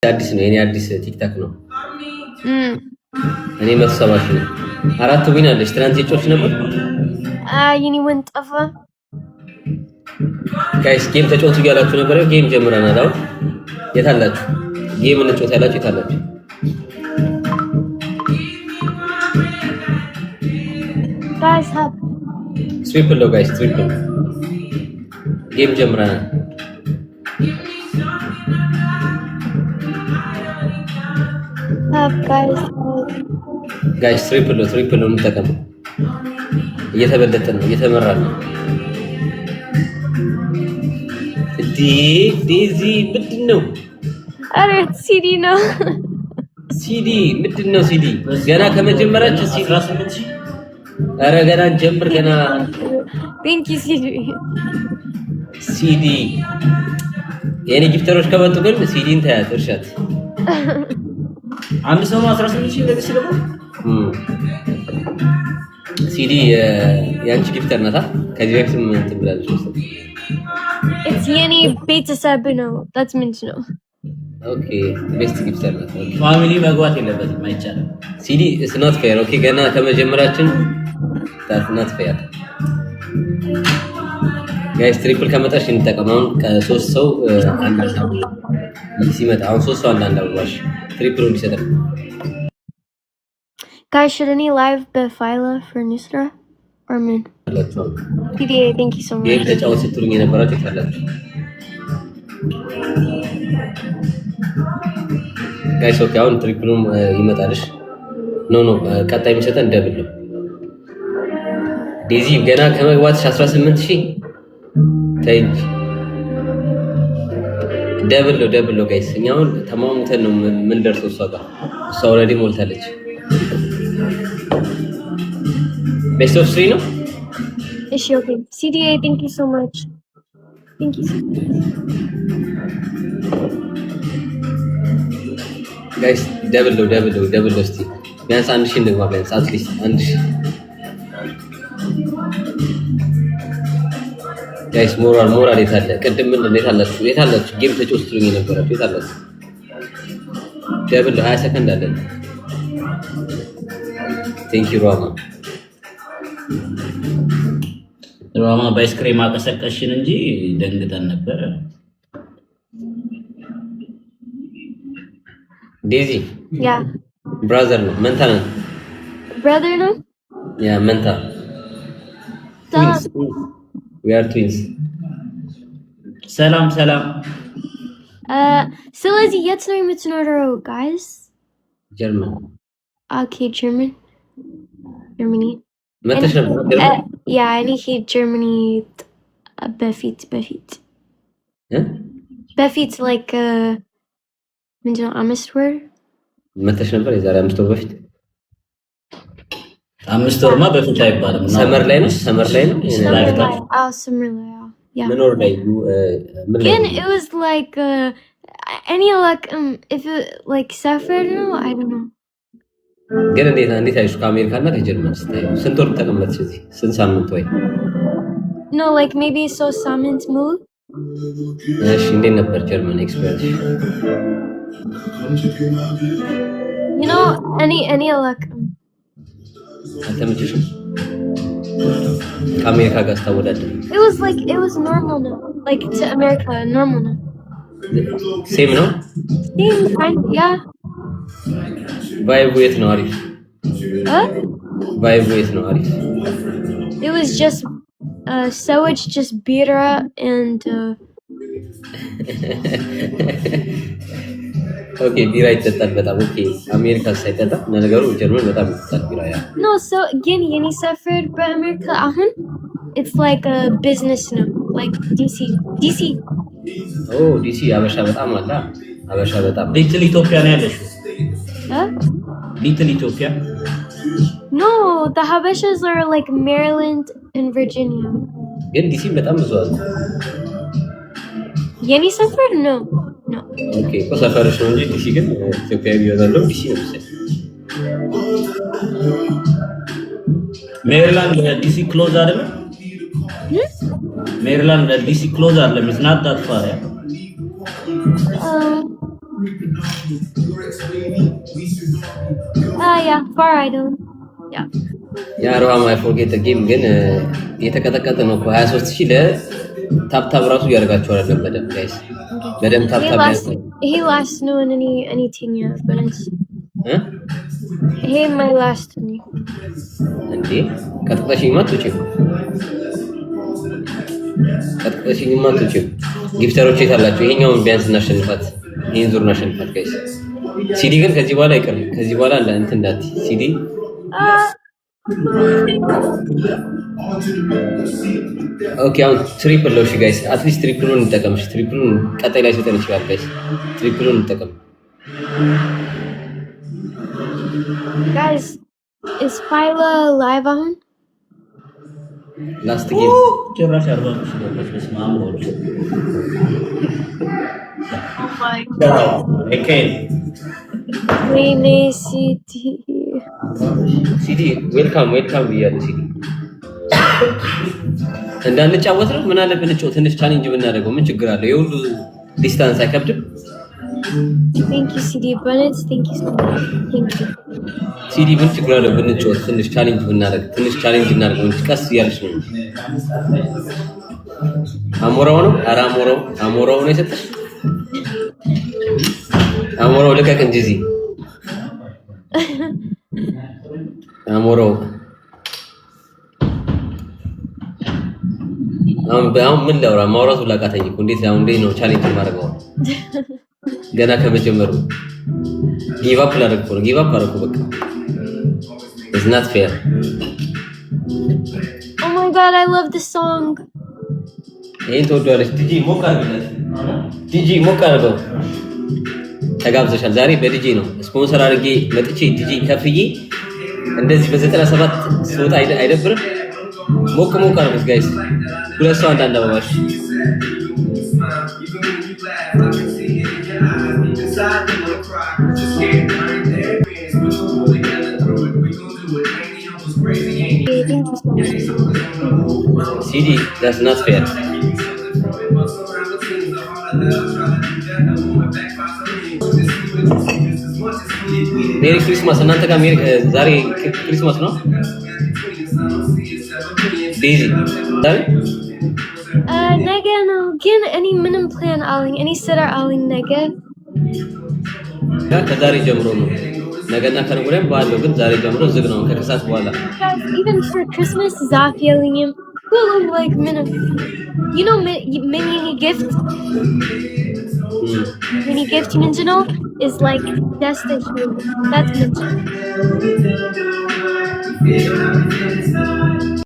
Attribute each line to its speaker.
Speaker 1: አዲስ ነው የኔ አዲስ ቲክታክ ነው። እኔ መሰባሽ ነው 4 ዊን አለሽ። ትናንት የጮች ነበር።
Speaker 2: የኔ ወንጠፋ
Speaker 1: ጋይስ ጌም ተጫወቱ እያላችሁ ነበር። ጌም ጀምረናል። አሁን የት አላችሁ? ጌም እንጫወት ያላችሁ የት አላችሁ?
Speaker 2: ጋይስ ሀብ
Speaker 1: ትሪፕል ነው ጋይስ፣ ትሪፕል ጌም ጀምረናል። ጋይስ ትሪፕል ነው እንጠቀም። እየተበለጠን ነው፣ እየተመራን ነው። ዴዚ ምንድን ነው?
Speaker 2: አረ ሲዲ ነው።
Speaker 1: ሲዲ ምንድን ነው? ሲዲ ገና ከመጀመራችን ሲዲ 18 አረ ገና ጀምር ገና
Speaker 2: ቴንክ ዩ
Speaker 1: ሲዲ የኔ ጊፍተሮች ከመጡ ግን ሲዲን ታያት እርሻት
Speaker 3: አንድ ሰው 18 እንደዚህ ሲለው
Speaker 1: ሲዲ ያንቺ ጊፍተር ናታ። ከዚህ በፊትም እንትን ብላለች መሰለኝ።
Speaker 2: it's የኔ ቤተሰብ ነው። that's means ነው።
Speaker 1: ኦኬ ቤስት ጊፍተር ናታ።
Speaker 3: ፋሚሊ መግባት የለበትም አይቻልም።
Speaker 1: ሲዲ is not fair። ኦኬ ገና ከመጀመራችን that's not fair። ጋይስ ትሪፕል ከመጣሽ እንጠቀማውን ከ3 ሰው አንድ ሲመጣ አሁን 3 ሰው አንድ አባሽ ትሪፕል እንዲሰጠን
Speaker 2: guys should any live በፋይላ for Nusra or min PDA thank you so much
Speaker 1: ይሄ ተጫወት ስትሉኝ የነበራችሁ ታላችሁ ጋይስ። ኦኬ አሁን ትሪፕሉም ይመጣልሽ። ኖ ቀጣይ የሚሰጠን ደብል ነው። ዴዚ ገና ከመግባትሽ 18000 ታይኝ ደብል ነው ጋይስ። እኛ አሁን ተማሙተን ነው ምን ደርሰው እሷ ጋር እሷ ኦልሬዲ ሞልታለች። ቤስት ኦፍ 3 ነው።
Speaker 2: እሺ ኦኬ CDA thank you so much thank you
Speaker 1: ጋይስ ደብል ነው። እስቲ ቢያንስ 1000 እንግባ ቢያንስ አትሊስት 1000 ጋይስ ሞራል የታለ? ቅድም ምን የታላችሁ ጌም ተጫውቱልኝ የነበራችሁ የታላችሁ? ደብል 20 ሰከንድ አለን። ቴንክ ዩ
Speaker 3: ራማ በአይስክሬም አቀሰቀሽን እንጂ ደንግጠን ነበር።
Speaker 1: ዴዚ
Speaker 2: ያ
Speaker 1: ብራዘር ነው መንታ ነው
Speaker 2: brother ነው
Speaker 1: ያ መንታ we are twins።
Speaker 3: ሰላም
Speaker 2: ስለዚህ የት ነው የምትኖረው guys?
Speaker 1: ጀርመን።
Speaker 2: ኦኬ ጀርመኒ
Speaker 1: መተሽ ነበር?
Speaker 2: ያ እኔ ጀርመኒ በፊት like ምንድን ነው 5 ወር
Speaker 1: መተሽ ነበር? የዛሬ 5 ወር በፊት
Speaker 3: 5 ወርማ በፊት አይባልም።
Speaker 1: ሰመር ላይ ነው
Speaker 2: ሰመር ላይ
Speaker 1: ምኖር ላይ
Speaker 2: ግን it was like any like if it like suffered no I don't know
Speaker 1: ግን እንዴት አይሽ ከአሜሪካና ከጀርመን ስታይ ስንት ወር ተቀመጥሽ እዚህ? ስንት ሳምንት ወይ?
Speaker 2: no like maybe so ሳምንት ሙሉ።
Speaker 1: እሺ እንዴት ነበር ጀርመን ኤክስፒሪየንስ?
Speaker 2: you know any like
Speaker 1: አልተመቸሽም? ከአሜሪካ ጋር ስታወዳደር
Speaker 2: it was normal no like to America normal no
Speaker 1: ሴም ነው
Speaker 2: yeah
Speaker 1: ቫይቡ የት ነው አሪፍ? ቫይቡ የት ነው አሪፍ?
Speaker 2: it was just sewage just beer and
Speaker 1: ኦኬ ቢራ ይጠጣል በጣም ኦኬ። አሜሪካ ሳይጠጣ ነገሩ ጀርመን በጣም ይጠጣል ቢራ ያ
Speaker 2: no so again የኔ ሰፈር በአሜሪካ አሁን it's like a business ነው like DC
Speaker 1: ዲሲ አበሻ በጣም አለ። አበሻ በጣም
Speaker 3: ሊትል ኢትዮጵያ ነው ያለሽው? ሊትል ኢትዮጵያ
Speaker 2: no the Habeshas are like Maryland and Virginia
Speaker 1: ግን ዲሲ በጣም ብዙ አለ።
Speaker 2: የኔ ሰፈር no
Speaker 1: ኦኬ ሰፈርሽ ነው እንጂ ዲሲ ግን ኢትዮጵያ ቢወጣለው ዲሲ ነው መሰለኝ።
Speaker 3: ሜሪላንድ ዲሲ ክሎዝ አይደለም? ሜሪላንድ ዲሲ ክሎዝ አይደለም? is not that far
Speaker 2: Yeah, Far Idol. Yeah.
Speaker 1: ያ ሮሃማ አይ ፎርጌት ጌም ግን የተቀጠቀጠ ነው እኮ 23000 ለታፕታፕ ራሱ እያደረጋችሁ አይደለም። በደምብ ጋይስ በደምብ ታፕታፕ ያደርጋችሁ።
Speaker 2: He last no anything but it's he my last me.
Speaker 1: እንዴ ቀጥቅጠሽኝ ማትችል ጊፍተሮች የታላችሁ ይሄኛውን ቢያንስ እናሸንፋት። ይሄን ዙር እናሸንፋት ጋይስ። ሲዲ ግን ከዚህ በኋላ አይቀርም። ከዚህ በኋላ እንትን እንዳት ሲዲ ኦኬ አሁን ትሪፕል ነው። እሺ ጋይስ አትሊስት ትሪፕሉን እንጠቀም። እሺ ትሪፕሉን ቀጣይ ላይ ሰጠን ይችላል ጋይስ። ትሪፕሉን እንጠቀም
Speaker 2: guys. Is Phyla live on?
Speaker 1: ላስት ጌም
Speaker 3: ጭራሽ 45 ነው በስማም ነው።
Speaker 1: ሲዲ ዌልካም ብያለሁ። ሲዲ እንዳንጫወት ነው። ምን አለብን ጫወት ትንሽ ቻሌንጅ ብናደርገው ምን ችግር አለው? የሁሉ ዲስታንስ አይከብድም።
Speaker 2: Thank you CD Bennett. Thank you so much. Thank you.
Speaker 1: ሲዲ ምን ችግር አለው ብንጫወት ትንሽ ቻሌንጅ ብናደርግ? ትንሽ ቻሌንጅ እናደርገው እንጂ ቀስ እያለች ነው። አሞራው ነው። ኧረ አሞራው ነው የሰጠሽ። አሞራው ልቀቅ እንጂ እዚህ አሞራው አሁን ምን ላውራ? ማውራቱ ላቃተኝ እኮ እንዴት ነው ቻሌንጅ ማድረገው? ገና ከመጀመሩ ጊቭ አፕ ላደርግ ነው። ጊቭ አፕ አደረኩ በቃ። It's not fair.
Speaker 2: Oh my god, I love this song.
Speaker 1: ይሄን ተወዷለች። ዲጂ ሞቅ አድርግለት። ዲጂ ሞቅ አድርገው። ተጋብዘሻል። ዛሬ በዲጂ ነው ስፖንሰር አድርጌ መጥቼ ዲጂ ከፍዬ እንደዚህ በ97 ስወጣ አይደብርም? ሞቅ አድርጉት ጋይስ። ሁለት ሰው አንዳንድ አበባሽ ሲዲ that's not fair. ሜሪ ክሪስማስ። እናንተ ጋር ዛሬ ክሪስማስ ነው? ዴዚ ዛሬ
Speaker 2: ነገ ነው ግን እኔ ምንም ፕላን አለኝ። እኔ ስራ አለኝ ነገ
Speaker 1: ከዛሬ ጀምሮ ነው። ነገና ከነገ ወዲያም ባለው ግን ዛሬ ጀምሮ ዝግ ነው ከከሳት በኋላ።
Speaker 2: Even for Christmas ዛፍ የለኝም። like minimum you know mini gift you know is like that's the that's